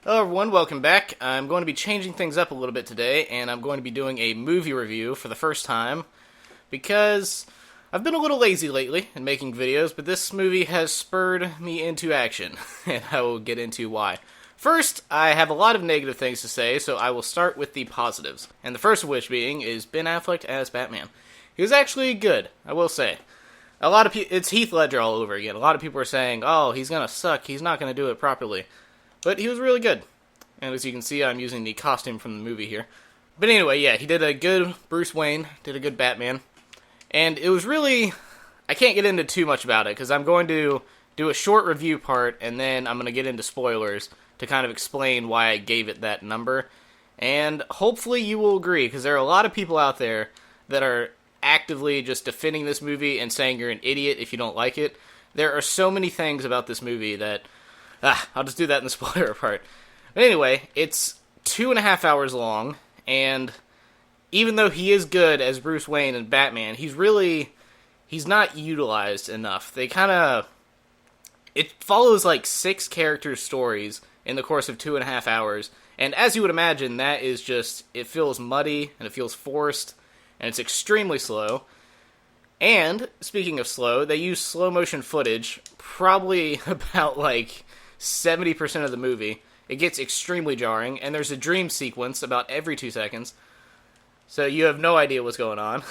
Hello everyone, welcome back. I'm going to be changing things up a little bit today, and I'm going to be doing a movie review for the first time, because I've been a little lazy lately in making videos, but this movie has spurred me into action, and I will get into why. First, I have a lot of negative things to say, so I will start with the positives, and the first of which being is Ben Affleck as Batman. He was actually good, I will say. A lot of it's Heath Ledger all over again. A lot of people are saying, oh, he's gonna suck, he's not gonna do it properly. But he was really good. And as you can see, I'm using the costume from the movie here. But anyway, yeah, he did a good Bruce Wayne, did a good Batman. And it was really... I can't get into too much about it, because I'm going to do a short review part, and then I'm going to get into spoilers to kind of explain why I gave it that number. And hopefully you will agree, because there are a lot of people out there that are actively just defending this movie and saying you're an idiot if you don't like it. There are so many things about this movie that... I'll just do that in the spoiler part. But anyway, it's 2.5 hours long, and even though he is good as Bruce Wayne and Batman, he's not utilized enough. It follows like 6 characters' stories in the course of 2.5 hours, and as you would imagine, that is just, it feels muddy, and it feels forced, and it's extremely slow. And, speaking of slow, they use slow motion footage probably about like 70% of the movie. It gets extremely jarring, and there's a dream sequence about every 2 seconds, so you have no idea what's going on.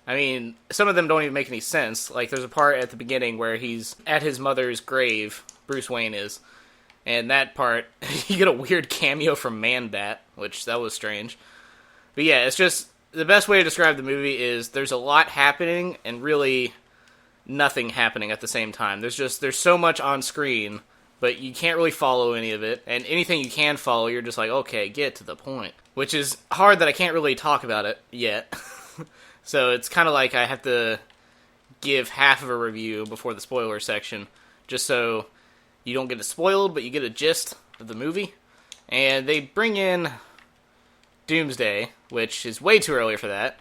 I mean, some of them don't even make any sense. Like, there's a part at the beginning where he's at his mother's grave, Bruce Wayne is, and that part, you get a weird cameo from Man-Bat, which, that was strange. But yeah, it's just, the best way to describe the movie is there's a lot happening, and really nothing happening at the same time. There's so much on screen, but you can't really follow any of it, and anything you can follow, you're just like, okay, get to the point. Which is hard that I can't really talk about it yet. So it's kind of like I have to give half of a review before the spoiler section, just so you don't get it spoiled, but you get a gist of the movie. And they bring in Doomsday, which is way too early for that.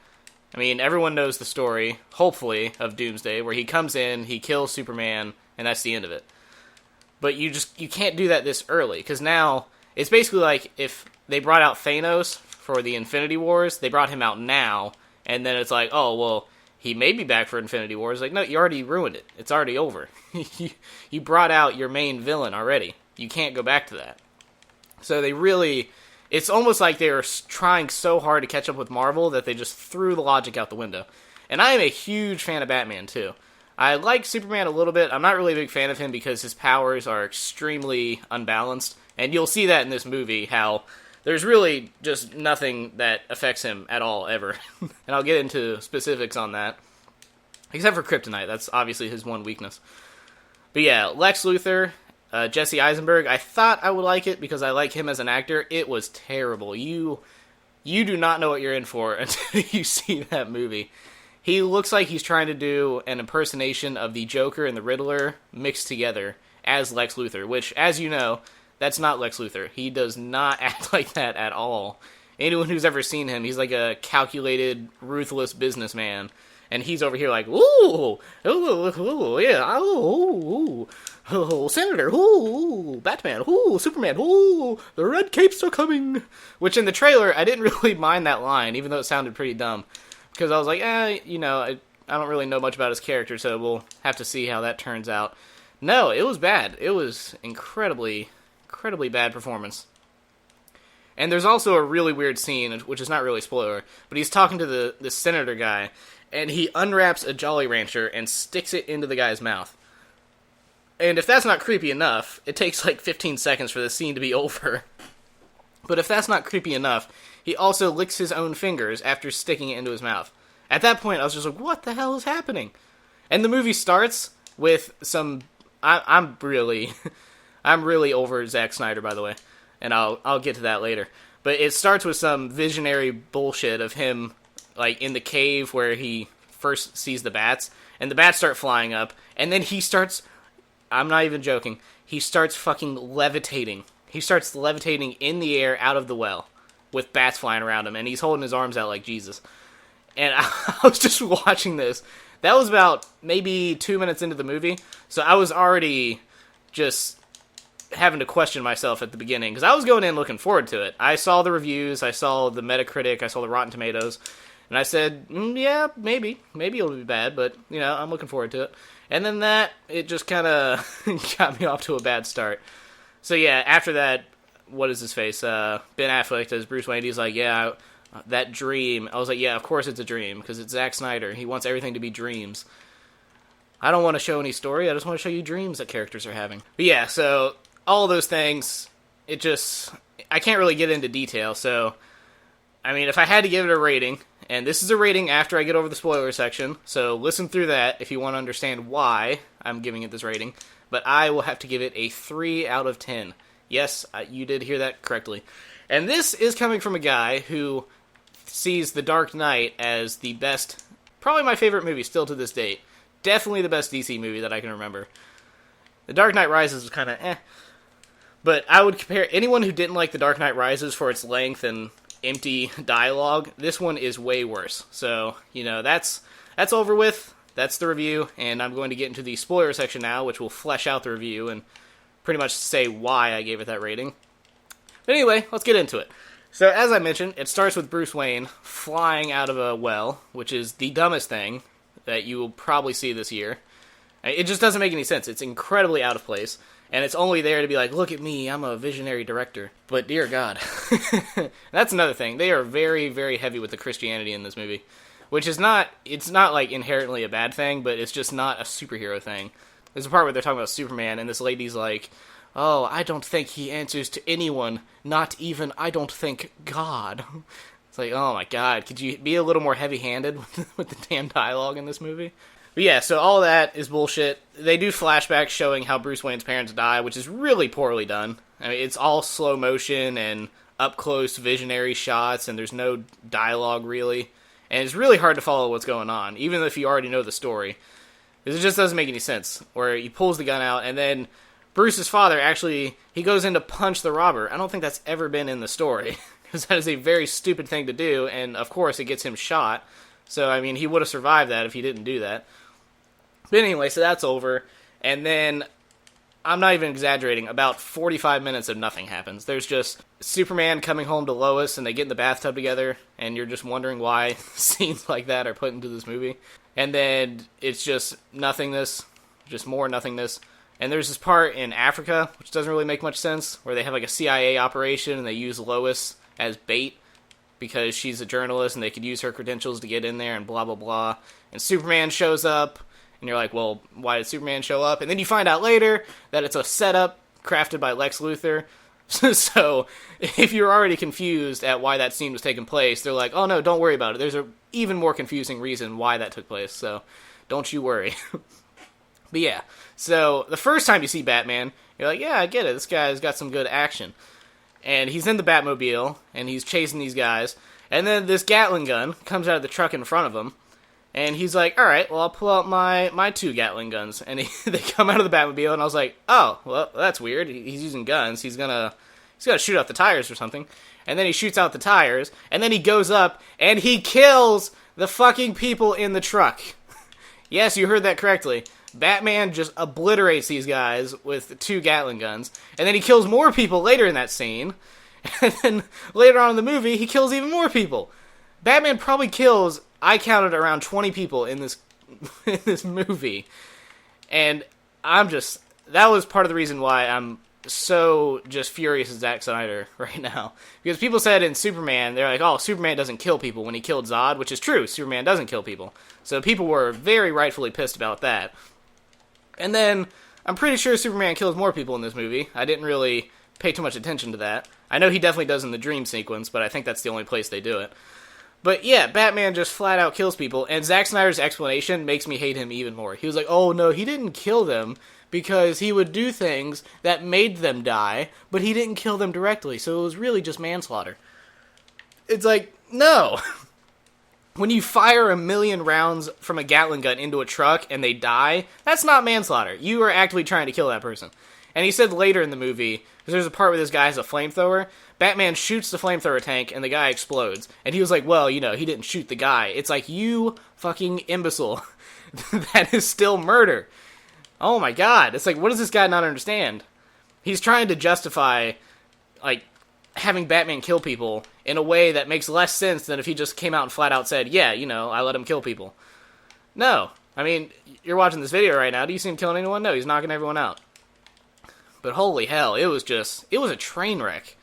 I mean, everyone knows the story, hopefully, of Doomsday, where he comes in, he kills Superman, and that's the end of it. But you can't do that this early, because now, it's basically like if they brought out Thanos for the Infinity Wars, they brought him out now, and then it's like, oh, well, he may be back for Infinity Wars. Like, no, you already ruined it. It's already over. You brought out your main villain already. You can't go back to that. So they really... It's almost like they were trying so hard to catch up with Marvel that they just threw the logic out the window. And I am a huge fan of Batman, too. I like Superman a little bit. I'm not really a big fan of him because his powers are extremely unbalanced. And you'll see that in this movie, how there's really just nothing that affects him at all, ever. And I'll get into specifics on that. Except for Kryptonite. That's obviously his one weakness. But yeah, Lex Luthor... Jesse Eisenberg, I thought I would like it because I like him as an actor. It was terrible. You do not know what you're in for until you see that movie. He looks like he's trying to do an impersonation of the Joker and the Riddler mixed together as Lex Luthor, which, as you know, that's not Lex Luthor. He does not act like that at all. Anyone who's ever seen him, he's like a calculated, ruthless businessman. And he's over here like, ooh, yeah, ooh, Senator, ooh, Batman, ooh, Superman, ooh, the red capes are coming. Which in the trailer, I didn't really mind that line, even though it sounded pretty dumb. Because I was like, I don't really know much about his character, so we'll have to see how that turns out. No, it was bad. It was incredibly bad performance. And there's also a really weird scene, which is not really a spoiler, but he's talking to the senator guy, and he unwraps a Jolly Rancher and sticks it into the guy's mouth. And if that's not creepy enough, it takes like 15 seconds for the scene to be over. But if that's not creepy enough, he also licks his own fingers after sticking it into his mouth. At that point, I was just like, what the hell is happening? And the movie starts with some... I'm really over Zack Snyder, by the way. And I'll get to that later. But it starts with some visionary bullshit of him, like, in the cave where he first sees the bats. And the bats start flying up. And then he starts... I'm not even joking. He starts fucking levitating. He starts levitating in the air out of the well with bats flying around him, and he's holding his arms out like Jesus. And I was just watching this. That was about maybe 2 minutes into the movie, so I was already just... having to question myself at the beginning, because I was going in looking forward to it. I saw the reviews, I saw the Metacritic, I saw the Rotten Tomatoes, and I said, yeah, maybe it'll be bad, but, I'm looking forward to it. And then it just kind of got me off to a bad start. So yeah, after that, what is his face? Ben Affleck does Bruce Wayne. He's like, yeah, that dream. I was like, yeah, of course it's a dream, because it's Zack Snyder. He wants everything to be dreams. I don't want to show any story. I just want to show you dreams that characters are having. But yeah, so all those things, I can't really get into detail. So, I mean, if I had to give it a rating, and this is a rating after I get over the spoiler section, so listen through that if you want to understand why I'm giving it this rating. But I will have to give it a 3 out of 10. Yes, you did hear that correctly. And this is coming from a guy who sees The Dark Knight as the best, probably my favorite movie still to this date. Definitely the best DC movie that I can remember. The Dark Knight Rises was kind of But I would compare anyone who didn't like The Dark Knight Rises for its length and empty dialogue. This one is way worse. So, that's over with. That's the review, and I'm going to get into the spoiler section now, which will flesh out the review and pretty much say why I gave it that rating. But anyway, let's get into it. So, as I mentioned, it starts with Bruce Wayne flying out of a well, which is the dumbest thing that you will probably see this year. It just doesn't make any sense. It's incredibly out of place, and it's only there to be like, look at me, I'm a visionary director. But dear God. That's another thing. They are very, very heavy with the Christianity in this movie, which is it's not like inherently a bad thing, but it's just not a superhero thing. There's a part where they're talking about Superman, and this lady's like, oh, I don't think he answers to anyone, not even, I don't think, God. It's like, oh my God, could you be a little more heavy-handed with the damn dialogue in this movie? But yeah, so all that is bullshit. They do flashbacks showing how Bruce Wayne's parents die, which is really poorly done. I mean, it's all slow motion and up-close visionary shots, and there's no dialogue, really. And it's really hard to follow what's going on, even if you already know the story. Because it just doesn't make any sense, where he pulls the gun out, and then Bruce's father he goes in to punch the robber. I don't think that's ever been in the story. Because that is a very stupid thing to do, and of course it gets him shot. So, I mean, he would have survived that if he didn't do that. But anyway, so that's over. And then, I'm not even exaggerating, about 45 minutes of nothing happens. There's just Superman coming home to Lois, and they get in the bathtub together, and you're just wondering why scenes like that are put into this movie. And then, it's just nothingness, just more nothingness. And there's this part in Africa, which doesn't really make much sense, where they have like a CIA operation, and they use Lois as bait, because she's a journalist, and they could use her credentials to get in there, and blah, blah, blah. And Superman shows up, and you're like, well, why did Superman show up? And then you find out later that it's a setup crafted by Lex Luthor. So, if you're already confused at why that scene was taking place, they're like, oh no, don't worry about it. There's an even more confusing reason why that took place, so don't you worry. But yeah, so the first time you see Batman, you're like, yeah, I get it. This guy's got some good action. And he's in the Batmobile, and he's chasing these guys. And then this Gatling gun comes out of the truck in front of him. And he's like, alright, well, I'll pull out my 2 Gatling guns. And they come out of the Batmobile, and I was like, oh, well, that's weird. He's using guns. He's gonna shoot out the tires or something. And then he shoots out the tires, and then he goes up, and he kills the fucking people in the truck. Yes, you heard that correctly. Batman just obliterates these guys with 2 Gatling guns, and then he kills more people later in that scene, and then later on in the movie, he kills even more people. Batman probably kills, I counted around 20 people in this movie, and that was part of the reason why I'm so just furious at Zack Snyder right now. Because people said in Superman, they're like, oh, Superman doesn't kill people when he killed Zod, which is true, Superman doesn't kill people. So people were very rightfully pissed about that. And then, I'm pretty sure Superman kills more people in this movie. I didn't really pay too much attention to that. I know he definitely does in the dream sequence, but I think that's the only place they do it. But yeah, Batman just flat out kills people, and Zack Snyder's explanation makes me hate him even more. He was like, oh no, he didn't kill them because he would do things that made them die, but he didn't kill them directly, so it was really just manslaughter. It's like, no. When you fire 1 million rounds from a Gatling gun into a truck and they die, that's not manslaughter. You are actively trying to kill that person. And he said later in the movie, because there's a part where this guy has a flamethrower, Batman shoots the flamethrower tank and the guy explodes. And he was like, well, he didn't shoot the guy. It's like, you fucking imbecile. That is still murder. Oh my god. It's like, what does this guy not understand? He's trying to justify, like, having Batman kill people in a way that makes less sense than if he just came out and flat out said, yeah, I let him kill people. No. I mean, you're watching this video right now. Do you see him killing anyone? No, he's knocking everyone out. But holy hell, it was a train wreck.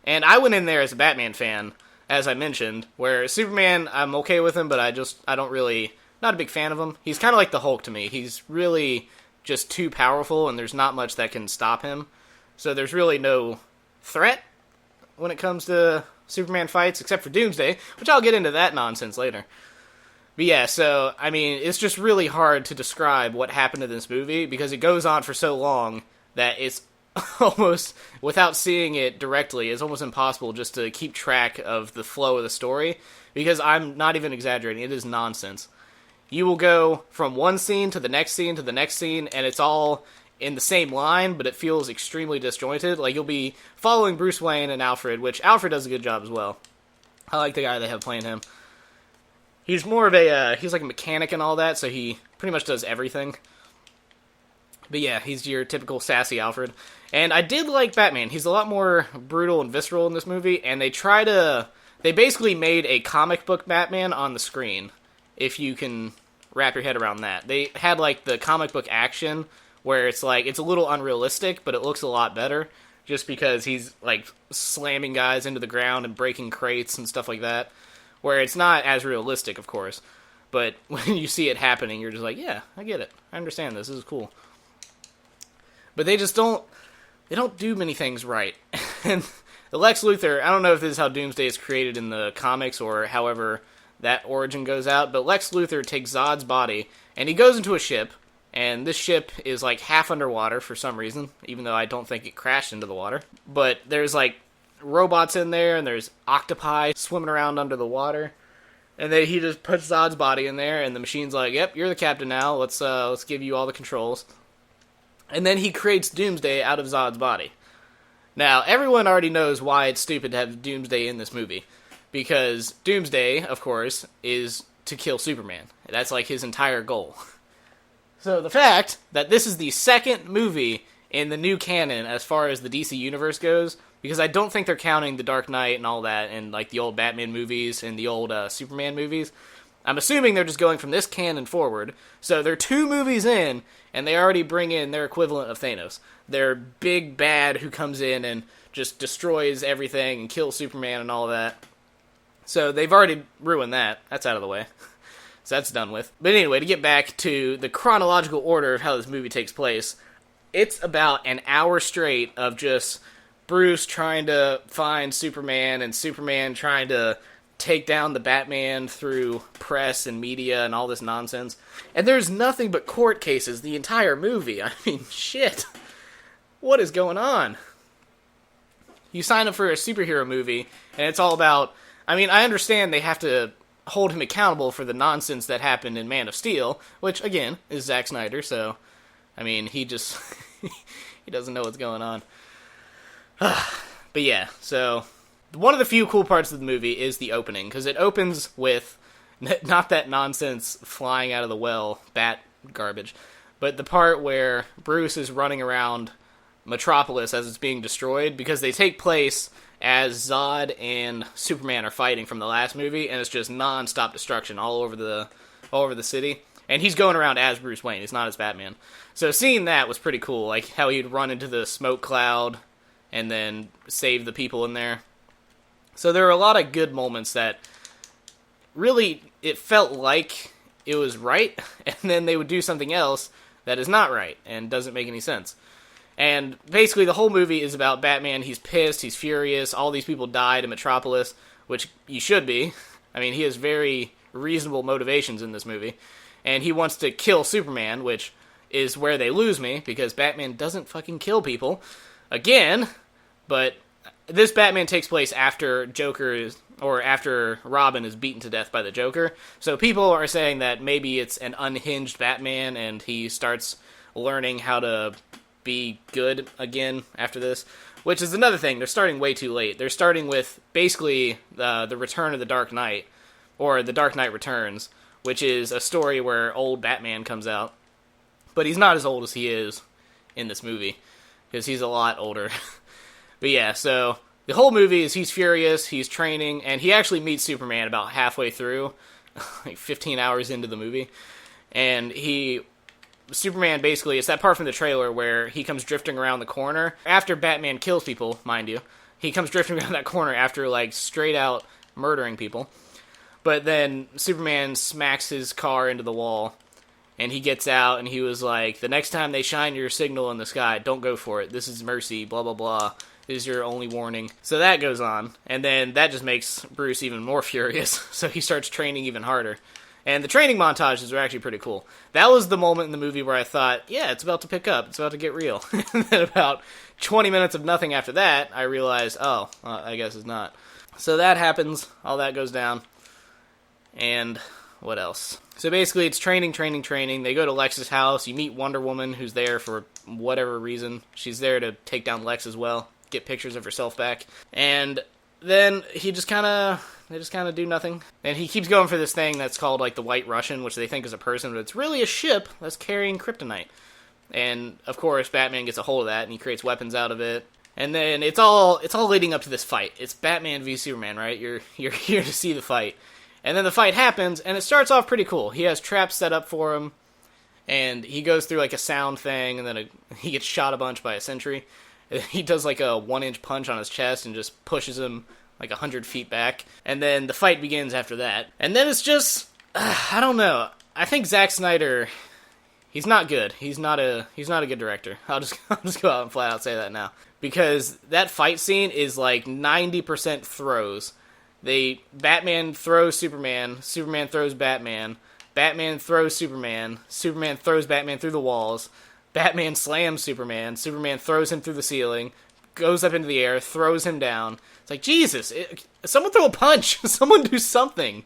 And I went in there as a Batman fan, as I mentioned, where Superman, I'm okay with him, but I don't really, not a big fan of him. He's kind of like the Hulk to me. He's really just too powerful, and there's not much that can stop him. So there's really no threat when it comes to Superman fights, except for Doomsday, which I'll get into that nonsense later. But yeah, so, I mean, it's just really hard to describe what happened in this movie, because it goes on for so long that it's almost, without seeing it directly, it's almost impossible just to keep track of the flow of the story, because I'm not even exaggerating, it is nonsense. You will go from one scene to the next scene to the next scene, and it's all in the same line, but it feels extremely disjointed. Like, you'll be following Bruce Wayne and Alfred, which Alfred does a good job as well. I like the guy they have playing him. He's more of he's like a mechanic and all that, so he pretty much does everything. But yeah, he's your typical sassy Alfred. And I did like Batman. He's a lot more brutal and visceral in this movie, and they basically made a comic book Batman on the screen, if you can wrap your head around that. They had, like, the comic book action, where it's like, it's a little unrealistic, but it looks a lot better, just because he's, like, slamming guys into the ground and breaking crates and stuff like that, where it's not as realistic, of course, but when you see it happening, you're just like, yeah, I get it. I understand this. This is cool. But they don't do many things right. And the Lex Luthor, I don't know if this is how Doomsday is created in the comics or however that origin goes out, but Lex Luthor takes Zod's body, and he goes into a ship, and this ship is like half underwater for some reason, even though I don't think it crashed into the water. But there's like robots in there, and there's octopi swimming around under the water. And then he just puts Zod's body in there, and the machine's like, yep, you're the captain now, let's give you all the controls. And then he creates Doomsday out of Zod's body. Now, everyone already knows why it's stupid to have Doomsday in this movie. Because Doomsday, of course, is to kill Superman. That's like his entire goal. So the fact that this is the second movie in the new canon as far as the DC Universe goes, because I don't think they're counting The Dark Knight and all that, and like the old Batman movies and the old Superman movies. I'm assuming they're just going from this canon forward. So they're 2 movies in, and they already bring in their equivalent of Thanos. Their big bad who comes in and just destroys everything and kills Superman and all that. So they've already ruined that. That's out of the way. So that's done with. But anyway, to get back to the chronological order of how this movie takes place, it's about an hour straight of just Bruce trying to find Superman and Superman trying to take down the Batman through press and media and all this nonsense. And there's nothing but court cases the entire movie. I mean, shit. What is going on? You sign up for a superhero movie, and it's all about... I mean, I understand they have to hold him accountable for the nonsense that happened in Man of Steel, which, again, is Zack Snyder, so... I mean, he just... he doesn't know what's going on. But yeah, so... One of the few cool parts of the movie is the opening, because it opens with not that nonsense flying out of the well, bat garbage, but the part where Bruce is running around Metropolis as it's being destroyed, because they take place as Zod and Superman are fighting from the last movie, and it's just non-stop destruction all over the city. And he's going around as Bruce Wayne, he's not as Batman. So seeing that was pretty cool, like how he'd run into the smoke cloud and then save the people in there. So there were a lot of good moments that really, it felt like it was right, and then they would do something else that is not right, and doesn't make any sense. And basically the whole movie is about Batman. He's pissed, he's furious, all these people died in Metropolis, which he should be. I mean, he has very reasonable motivations in this movie. And he wants to kill Superman, which is where they lose me, because Batman doesn't fucking kill people. Again, but... This Batman takes place after after Robin is beaten to death by the Joker. So people are saying that maybe it's an unhinged Batman and he starts learning how to be good again after this. Which is another thing, they're starting way too late. They're starting with basically the Return of the Dark Knight, or The Dark Knight Returns, which is a story where old Batman comes out. But he's not as old as he is in this movie. because he's a lot older. But yeah, so the whole movie is he's furious, he's training, and he actually meets Superman about halfway through, like 15 hours into the movie. And Superman basically, it's that part from the trailer where he comes drifting around the corner. After Batman kills people, mind you, he comes drifting around that corner after, like, straight out murdering people. But then Superman smacks his car into the wall, and he gets out, and he was like, the next time they shine your signal in the sky, don't go for it. This is mercy, blah, blah, blah. This is your only warning. So that goes on, and then that just makes Bruce even more furious, so he starts training even harder. And the training montages are actually pretty cool. That was the moment in the movie where I thought, yeah, it's about to pick up. It's about to get real. And then about 20 minutes of nothing after that, I realized, I guess it's not. So that happens. All that goes down. And what else? So basically, it's training. They go to Lex's house. You meet Wonder Woman, who's there for whatever reason. She's there to take down Lex as well. Get pictures of herself back. And then they just kind of do nothing. And he keeps going for this thing that's called, like, the White Russian, which they think is a person, but it's really a ship that's carrying kryptonite. And, of course, Batman gets a hold of that, and he creates weapons out of it. And then it's all leading up to this fight. It's Batman v Superman, right? You're here to see the fight. And then the fight happens, and it starts off pretty cool. He has traps set up for him, and he goes through, like, a sound thing, and then he gets shot a bunch by a sentry. He does, like, a 1-inch punch on his chest and just pushes him like 100 feet back. And then the fight begins after that. And then it's just, I don't know. I think Zack Snyder, he's not good. He's not a good director. I'll just go out and flat out say that now. Because that fight scene is like 90% throws. Batman throws Superman, Superman throws Batman, Batman throws Superman, Superman throws Batman through the walls, Batman slams Superman, Superman throws him through the ceiling, goes up into the air, throws him down. It's like, Jesus, someone throw a punch. Someone do something.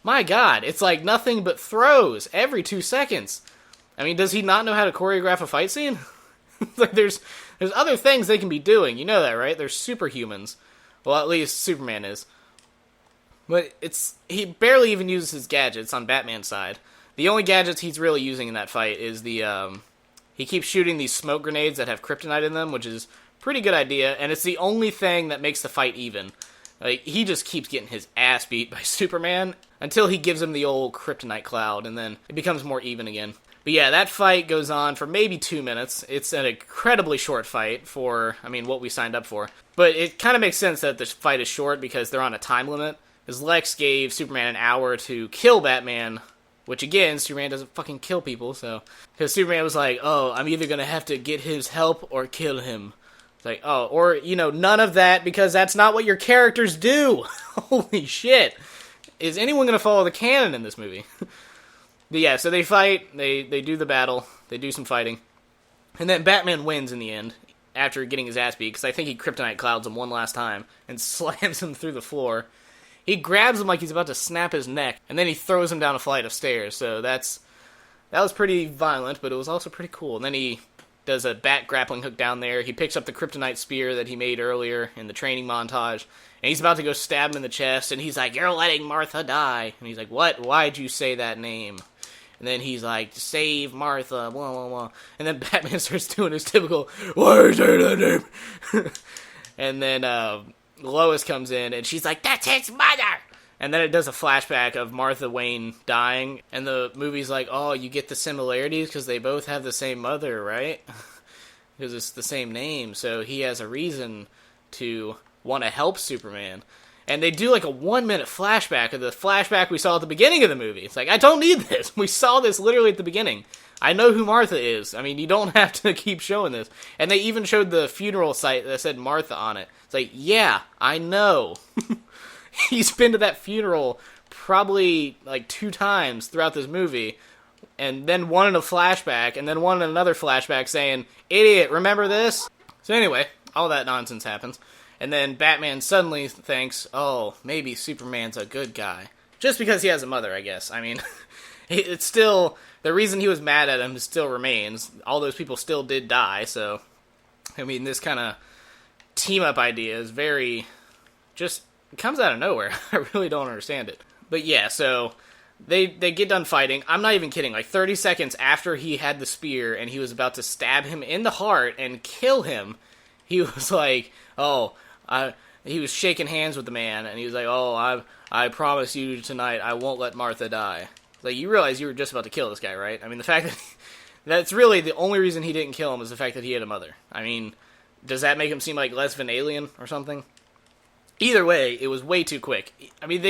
My God, it's like nothing but throws every 2 seconds. I mean, does he not know how to choreograph a fight scene? Like, there's other things they can be doing. You know that, right? They're superhumans. Well, at least Superman is. But he barely even uses his gadgets on Batman's side. The only gadgets he's really using in that fight is he keeps shooting these smoke grenades that have kryptonite in them, which is pretty good idea, and it's the only thing that makes the fight even. Like, he just keeps getting his ass beat by Superman until he gives him the old kryptonite cloud, and then it becomes more even again. But yeah, that fight goes on for maybe 2 minutes. It's an incredibly short fight for, what we signed up for. But it kind of makes sense that the fight is short because they're on a time limit. Because Lex gave Superman an hour to kill Batman, which again, Superman doesn't fucking kill people, so... Because Superman was like, I'm either going to have to get his help or kill him. It's like, or, none of that, because that's not what your characters do! Holy shit! Is anyone going to follow the canon in this movie? But yeah, so they fight, they do the battle, they do some fighting, and then Batman wins in the end, after getting his ass beat, because I think he kryptonite clouds him one last time, and slams him through the floor. He grabs him like he's about to snap his neck, and then he throws him down a flight of stairs, so that was pretty violent, but it was also pretty cool. And then he does a bat grappling hook down there, he picks up the kryptonite spear that he made earlier in the training montage, and he's about to go stab him in the chest, and he's like, "You're letting Martha die." And he's like, "What? Why'd you say that name?" And then he's like, "Save Martha, blah, blah, blah." And then Batman starts doing his typical, "Why are you saying that name?" And then Lois comes in, and she's like, "That's his mother!" And then it does a flashback of Martha Wayne dying, and the movie's like, "Oh, you get the similarities because they both have the same mother, right?" Because it's the same name, so he has a reason to want to help Superman. And they do like a 1-minute flashback of the flashback we saw at the beginning of the movie. It's like, I don't need this. We saw this literally at the beginning. I know who Martha is. You don't have to keep showing this. And they even showed the funeral site that said Martha on it. It's like, yeah, I know. He's been to that funeral probably like 2 times throughout this movie. And then one in a flashback, and then one in another flashback saying, "Idiot, remember this?" So anyway, all that nonsense happens. And then Batman suddenly thinks, maybe Superman's a good guy. Just because he has a mother, I guess. It's still, the reason he was mad at him still remains. All those people still did die, so, this kind of team-up idea is very, it comes out of nowhere. I really don't understand it. But yeah, so They get done fighting. I'm not even kidding. Like 30 seconds after he had the spear and he was about to stab him in the heart and kill him, he was like, he was shaking hands with the man, and he was like, I promise you tonight I won't let Martha die. Like, you realize you were just about to kill this guy, right? I mean, the fact that that's really the only reason he didn't kill him is the fact that he had a mother. I mean, does that make him seem like less of an alien or something? Either way, it was way too quick. I mean,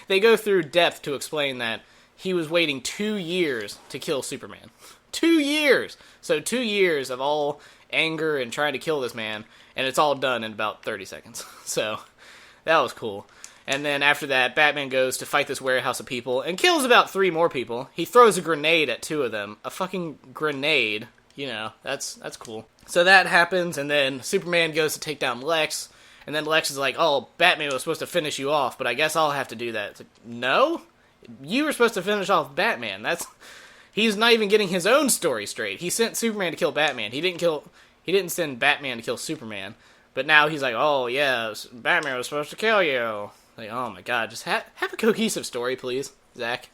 they go through depth to explain that he was waiting 2 years to kill Superman. 2 years! So 2 years of all anger and trying to kill this man, and it's all done in about 30 seconds. So, that was cool. And then after that, Batman goes to fight this warehouse of people and kills about 3 more people. He throws a grenade at 2 of them. A fucking grenade. You know, that's cool. So that happens, and then Superman goes to take down Lex. And then Lex is like, oh, Batman was supposed to finish you off, but I guess I'll have to do that. It's like, no? You were supposed to finish off Batman. He's not even getting his own story straight. He sent Superman to kill Batman. He didn't send Batman to kill Superman. But now he's like, oh, yeah, Batman was supposed to kill you. Like, oh my god, just have a cohesive story, please, Zach.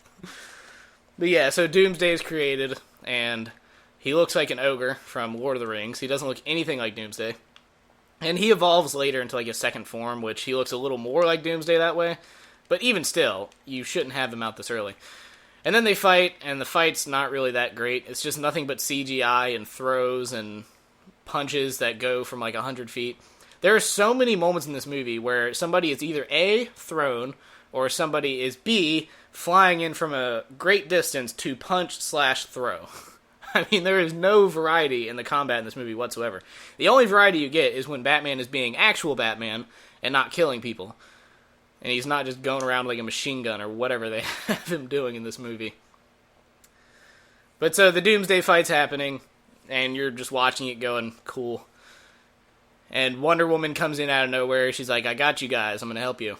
But yeah, so Doomsday is created, and he looks like an ogre from Lord of the Rings. He doesn't look anything like Doomsday. And he evolves later into, like, his second form, which he looks a little more like Doomsday that way. But even still, you shouldn't have him out this early. And then they fight, and the fight's not really that great. It's just nothing but CGI and throws and punches that go from, like, 100 feet. There are so many moments in this movie where somebody is either A, thrown, or somebody is B, flying in from a great distance to punch/throw. I mean, there is no variety in the combat in this movie whatsoever. The only variety you get is when Batman is being actual Batman and not killing people. And he's not just going around like a machine gun or whatever they have him doing in this movie. But so the Doomsday fight's happening, and you're just watching it going, cool. And Wonder Woman comes in out of nowhere. She's like, I got you guys. I'm going to help you.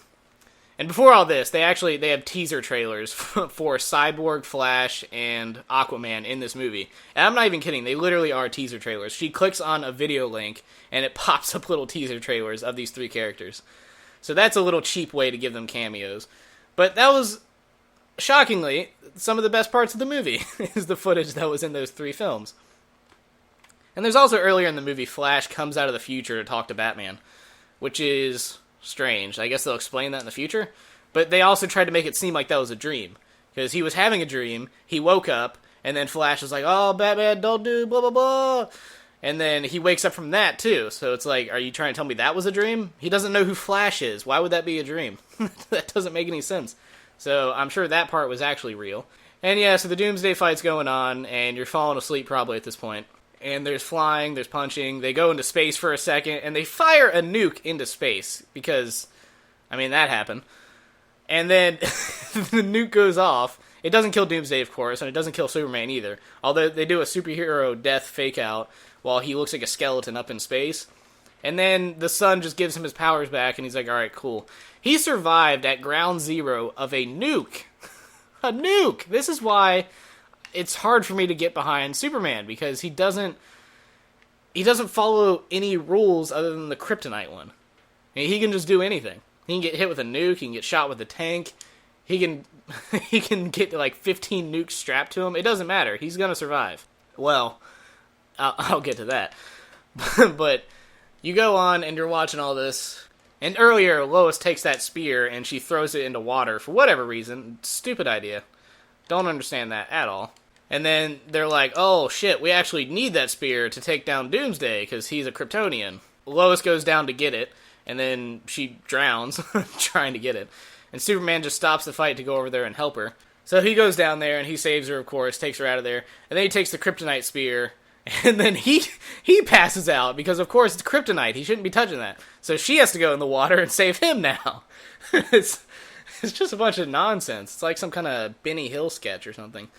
And before all this, they have teaser trailers for Cyborg, Flash, and Aquaman in this movie. And I'm not even kidding. They literally are teaser trailers. She clicks on a video link, and it pops up little teaser trailers of these 3 characters. So that's a little cheap way to give them cameos. But that was, shockingly, some of the best parts of the movie, is the footage that was in those 3 films. And there's also earlier in the movie, Flash comes out of the future to talk to Batman, which is strange. I guess they'll explain that in the future. But they also tried to make it seem like that was a dream. Because he was having a dream, he woke up, and then Flash was like, oh, Batman, don't do blah, blah, blah. And then he wakes up from that, too. So it's like, are you trying to tell me that was a dream? He doesn't know who Flash is. Why would that be a dream? That doesn't make any sense. So I'm sure that part was actually real. And yeah, so the Doomsday fight's going on, and you're falling asleep probably at this point. And there's flying, there's punching, they go into space for a second, and they fire a nuke into space, because, I mean, that happened. And then the nuke goes off. It doesn't kill Doomsday, of course, and it doesn't kill Superman either. Although they do a superhero death fake-out while he looks like a skeleton up in space. And then the sun just gives him his powers back, and he's like, alright, cool. He survived at ground zero of a nuke. A nuke! This is why it's hard for me to get behind Superman, because he doesn't follow any rules other than the kryptonite one. I mean, he can just do anything. He can get hit with a nuke, he can get shot with a tank, he can get like 15 nukes strapped to him. It doesn't matter. He's gonna survive. Well, I'll get to that. But you go on and you're watching all this, and earlier Lois takes that spear and she throws it into water for whatever reason. Stupid idea. Don't understand that at all. And then they're like, oh shit, we actually need that spear to take down Doomsday, because he's a Kryptonian. Lois goes down to get it, and then she drowns trying to get it. And Superman just stops the fight to go over there and help her. So he goes down there, and he saves her, of course, takes her out of there. And then he takes the Kryptonite spear, and then he passes out, because of course it's Kryptonite, he shouldn't be touching that. So she has to go in the water and save him now. It's just a bunch of nonsense. It's like some kind of Benny Hill sketch or something.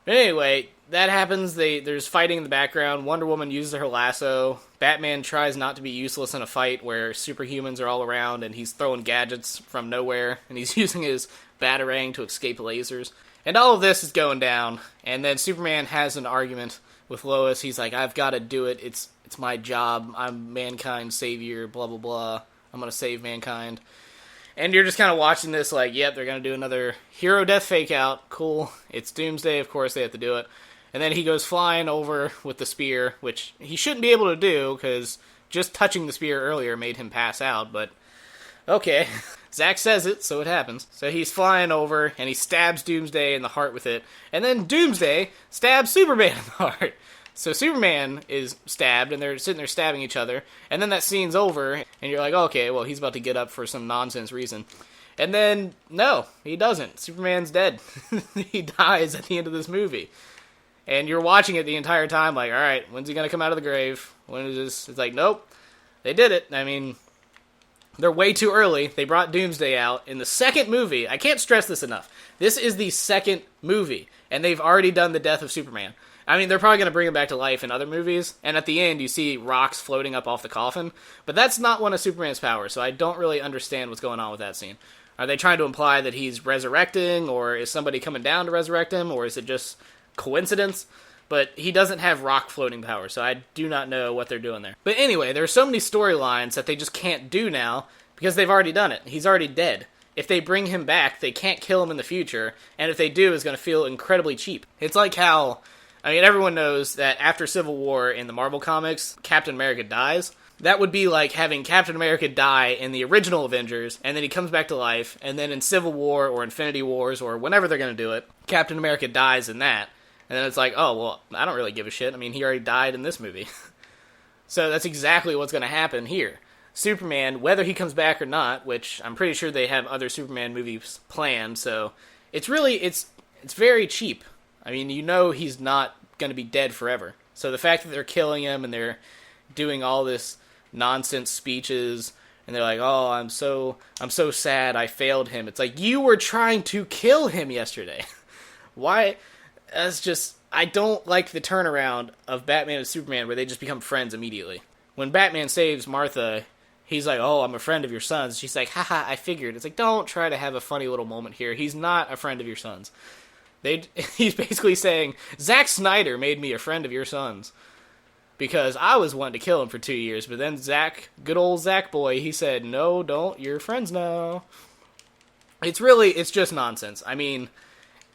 But anyway, that happens. There's fighting in the background. Wonder Woman uses her lasso. Batman tries not to be useless in a fight where superhumans are all around and he's throwing gadgets from nowhere. And he's using his batarang to escape lasers. And all of this is going down. And then Superman has an argument with Lois. He's like, I've got to do it. It's my job. I'm mankind's savior, blah, blah, blah. I'm going to save mankind. And you're just kind of watching this like, yep, they're going to do another hero death fake out. Cool. It's Doomsday. Of course they have to do it. And then he goes flying over with the spear, which he shouldn't be able to do because just touching the spear earlier made him pass out. But okay. Zack says it, so it happens. So he's flying over and he stabs Doomsday in the heart with it. And then Doomsday stabs Superman in the heart. So Superman is stabbed, and they're sitting there stabbing each other, and then that scene's over, and you're like, okay, well, he's about to get up for some nonsense reason. And then, no, he doesn't. Superman's dead. He dies at the end of this movie. And you're watching it the entire time, like, all right, when's he going to come out of the grave? When is this? It's like, nope, they did it. I mean, they're way too early. They brought Doomsday out in the second movie. I can't stress this enough. This is the second movie, and they've already done the death of Superman. I mean, they're probably going to bring him back to life in other movies, and at the end, you see rocks floating up off the coffin, but that's not one of Superman's powers, so I don't really understand what's going on with that scene. Are they trying to imply that he's resurrecting, or is somebody coming down to resurrect him, or is it just coincidence? But he doesn't have rock floating power, so I do not know what they're doing there. But anyway, there are so many storylines that they just can't do now, because they've already done it. He's already dead. If they bring him back, they can't kill him in the future, and if they do, it's going to feel incredibly cheap. It's like how... I mean, everyone knows that after Civil War in the Marvel Comics, Captain America dies. That would be like having Captain America die in the original Avengers, and then he comes back to life, and then in Civil War or Infinity Wars or whenever they're going to do it, Captain America dies in that. And then it's like, oh, well, I don't really give a shit. I mean, he already died in this movie. So that's exactly what's going to happen here. Superman, whether he comes back or not, which I'm pretty sure they have other Superman movies planned, so it's really, it's very cheap. I mean, you know he's not going to be dead forever. So the fact that they're killing him and they're doing all this nonsense speeches and they're like, "Oh, I'm so sad I failed him." It's like, you were trying to kill him yesterday. Why? That's just, I don't like the turnaround of Batman and Superman where they just become friends immediately. When Batman saves Martha, he's like, "Oh, I'm a friend of your son's." She's like, "Haha, I figured." It's like, don't try to have a funny little moment here. He's not a friend of your son's. He's basically saying, Zack Snyder made me a friend of your son's. Because I was wanting to kill him for 2 years, but then Zack, good old Zack boy, he said, "No, don't, you're friends now." It's just nonsense. I mean,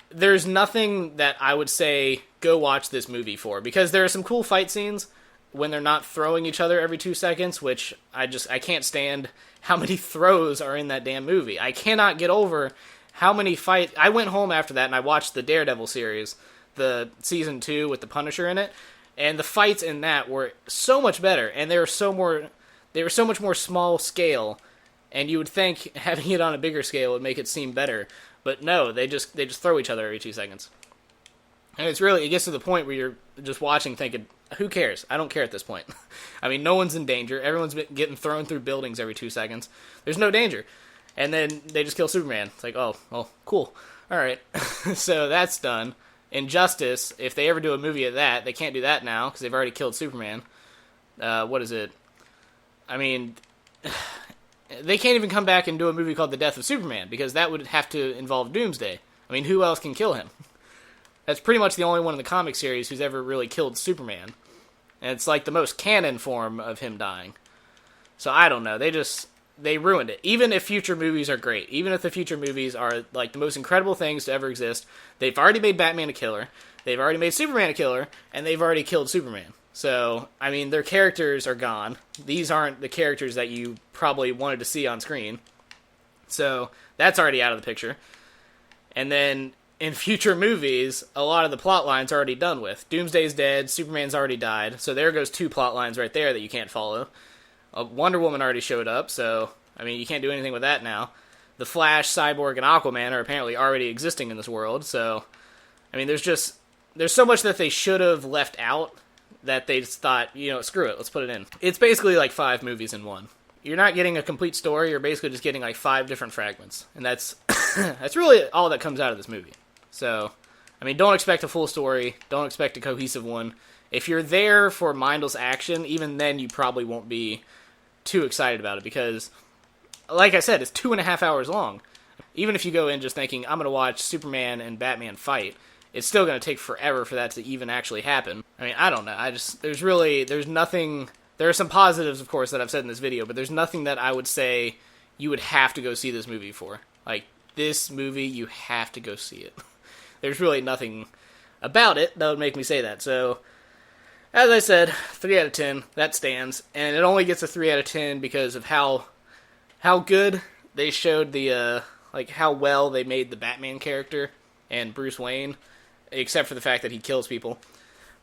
there's nothing that I would say, go watch this movie for. Because there are some cool fight scenes when they're not throwing each other every 2 seconds, which I can't stand how many throws are in that damn movie. I cannot get over how many fights... I went home after that and I watched the Daredevil series, the season 2 with the Punisher in it, and the fights in that were so much better, and they were so much more small scale, and you would think having it on a bigger scale would make it seem better, but no, they just throw each other every 2 seconds. And it gets to the point where you're just watching thinking, who cares? I don't care at this point. I mean, no one's in danger. Everyone's been getting thrown through buildings every 2 seconds. There's no danger. And then they just kill Superman. It's like, oh, well, cool. All right. So that's done. Injustice, if they ever do a movie of that, they can't do that now because they've already killed Superman. What is it? I mean, they can't even come back and do a movie called The Death of Superman because that would have to involve Doomsday. I mean, who else can kill him? That's pretty much the only one in the comic series who's ever really killed Superman. And it's like the most canon form of him dying. So I don't know. They ruined it. Even if future movies are great, even if the future movies are like the most incredible things to ever exist, they've already made Batman a killer, they've already made Superman a killer, and they've already killed Superman. So, I mean, their characters are gone. These aren't the characters that you probably wanted to see on screen. So, that's already out of the picture. And then, in future movies, a lot of the plot lines are already done with. Doomsday's dead, Superman's already died, so there goes 2 plot lines right there that you can't follow. Wonder Woman already showed up, so, I mean, you can't do anything with that now. The Flash, Cyborg, and Aquaman are apparently already existing in this world, so, I mean, there's so much that they should have left out that they just thought, screw it, let's put it in. It's basically like 5 movies in one. You're not getting a complete story, you're basically just getting like 5 different fragments, and that's that's really all that comes out of this movie. So, I mean, don't expect a full story, don't expect a cohesive one. If you're there for mindless action, even then you probably won't be too excited about it because, like I said, it's 2.5 hours long. Even if you go in just thinking, I'm going to watch Superman and Batman fight, it's still going to take forever for that to even actually happen. I mean, I don't know. there's nothing, there are some positives, of course, that I've said in this video, but there's nothing that I would say you would have to go see this movie for. Like, this movie, you have to go see it. There's really nothing about it that would make me say that. So, as I said, 3 out of 10, that stands. And it only gets a 3 out of 10 because of how good they showed the, how well they made the Batman character and Bruce Wayne, except for the fact that he kills people.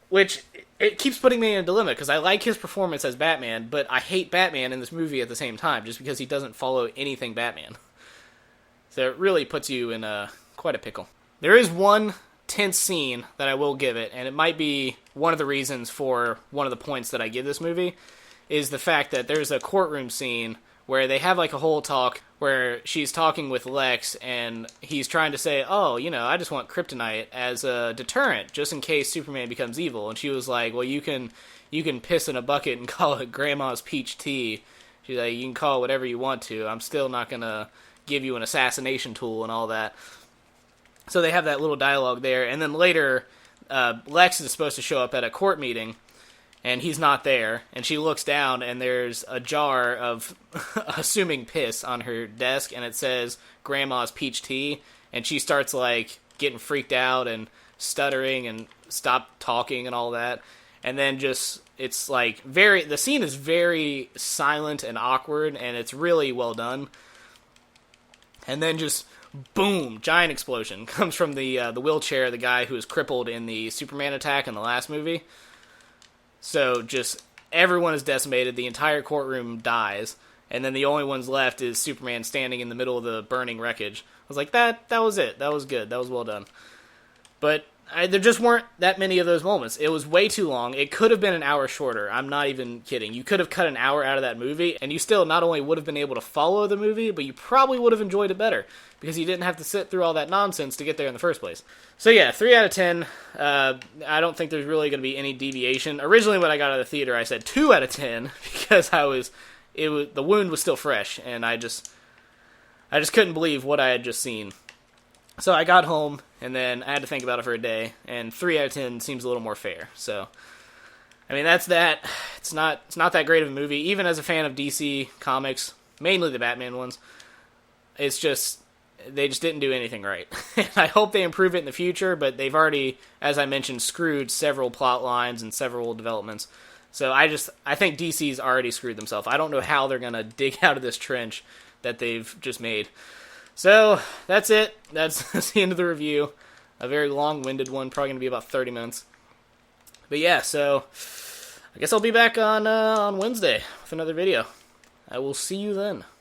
Which, it keeps putting me in a dilemma, because I like his performance as Batman, but I hate Batman in this movie at the same time, just because he doesn't follow anything Batman. So it really puts you in quite a pickle. There is one tense scene that I will give it, and it might be one of the reasons for one of the points that I give this movie, is the fact that there's a courtroom scene where they have like a whole talk where she's talking with Lex, and he's trying to say, oh, I just want kryptonite as a deterrent, just in case Superman becomes evil. And she was like, well, you can piss in a bucket and call it Grandma's peach tea. She's like, you can call it whatever you want to. I'm still not going to give you an assassination tool and all that. So they have that little dialogue there. And then later, Lex is supposed to show up at a court meeting, and he's not there, and she looks down, and there's a jar of assuming piss on her desk, and it says Grandma's peach tea, and she starts, getting freaked out and stuttering and stop talking and all that, and then just, it's, the scene is very silent and awkward, and it's really well done, and then just, boom, giant explosion comes from the wheelchair, the guy who was crippled in the Superman attack in the last movie. So just everyone is decimated, the entire courtroom dies, and then the only ones left is Superman standing in the middle of the burning wreckage. I was like, that was it. That was good. That was well done. But there just weren't that many of those moments. It was way too long. It could have been an hour shorter. I'm not even kidding. You could have cut an hour out of that movie, and you still not only would have been able to follow the movie, but you probably would have enjoyed it better, because you didn't have to sit through all that nonsense to get there in the first place. So yeah, 3 out of 10. I don't think there's really going to be any deviation. Originally when I got out of the theater, I said 2 out of 10, because the wound was still fresh, and I just couldn't believe what I had just seen. So I got home, and then I had to think about it for a day, and 3 out of 10 seems a little more fair. So, I mean, that's that. It's not that great of a movie. Even as a fan of DC comics, mainly the Batman ones, it's just, they just didn't do anything right. I hope they improve it in the future, but they've already, as I mentioned, screwed several plot lines and several developments. So I think DC's already screwed themselves. I don't know how they're going to dig out of this trench that they've just made. So, that's it. That's the end of the review. A very long-winded one, probably going to be about 30 minutes. But yeah, so I guess I'll be back on Wednesday with another video. I will see you then.